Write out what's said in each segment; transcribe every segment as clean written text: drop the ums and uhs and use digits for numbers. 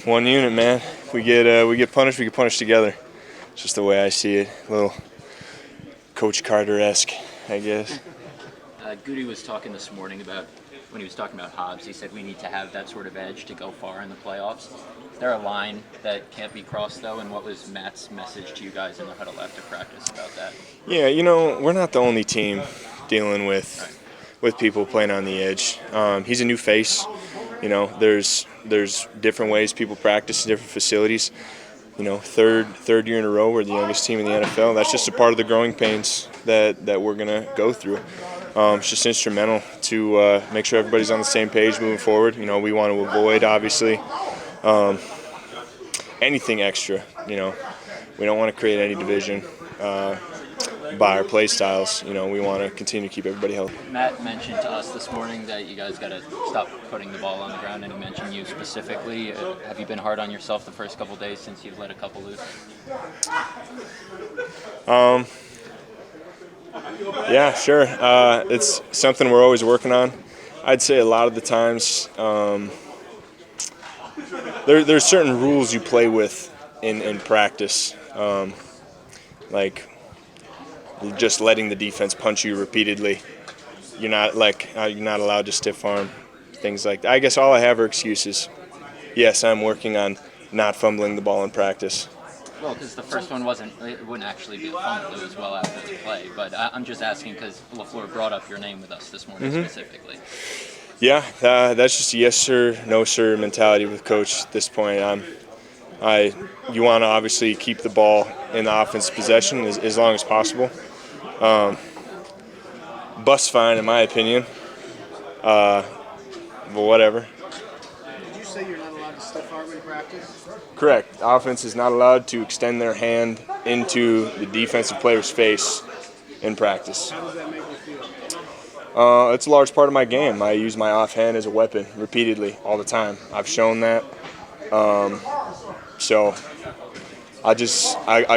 One unit, man. If we get punished, we get punished together. It's just the way I see it. A little Coach Carter-esque, I guess. Goody was talking this morning about, when he was talking about Hobbs, he said we need to have that sort of edge to go far in the playoffs. Is there a line that can't be crossed, though, and what was Matt's message to you guys in the huddle after practice about that? Yeah, we're not the only team dealing with people playing on the edge. He's a new face. There's different ways people practice in different facilities. Third year in a row, we're the youngest team in the NFL. That's just a part of the growing pains that we're gonna go through. It's just instrumental to make sure everybody's on the same page moving forward. We want to avoid, obviously, anything extra. We don't want to create any division by our play styles. We want to continue to keep everybody healthy. Matt mentioned to us this morning that you guys got to stop putting the ball on the ground, and he mentioned you specifically. Have you been hard on yourself the first couple of days since you've let a couple loose? Yeah, sure. It's something we're always working on. I'd say a lot of the times there's certain rules you play with in practice, like just letting the defense punch you repeatedly. You're not allowed to stiff arm, things like that. I guess all I have are excuses. Yes, I'm working on not fumbling the ball in practice. Well, because the first one wouldn't actually be a fumble. It was well after the play. But I'm just asking because LaFleur brought up your name with us this morning specifically. Yeah, that's just a yes sir, no sir mentality with Coach at this point. You want to obviously keep the ball in the offensive possession as long as possible. Bust fine, in my opinion. But whatever. Did you say you're not allowed to stiff arm in practice? Correct. Offense is not allowed to extend their hand into the defensive player's face in practice. How does that make you feel? It's a large part of my game. I use my offhand as a weapon repeatedly all the time. I've shown that. So I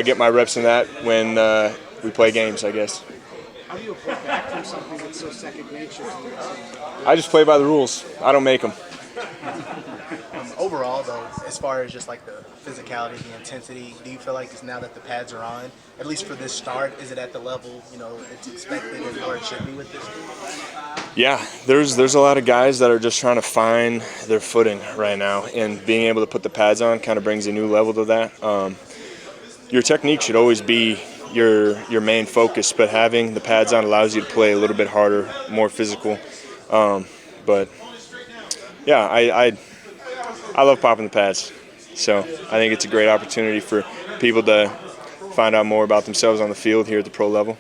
get my reps in that when we play games, I guess. How do you pull back from something that's so second nature to you? I just play by the rules. I don't make them. Overall, though, as far as just like the physicality, the intensity, do you feel like it's now that the pads are on, at least for this start, is it at the level it's expected and where it should be with this team? Yeah, there's a lot of guys that are just trying to find their footing right now, and being able to put the pads on kind of brings a new level to that. Your technique should always be your main focus, but having the pads on allows you to play a little bit harder, more physical. But yeah, I love popping the pads, so I think it's a great opportunity for people to find out more about themselves on the field here at the pro level.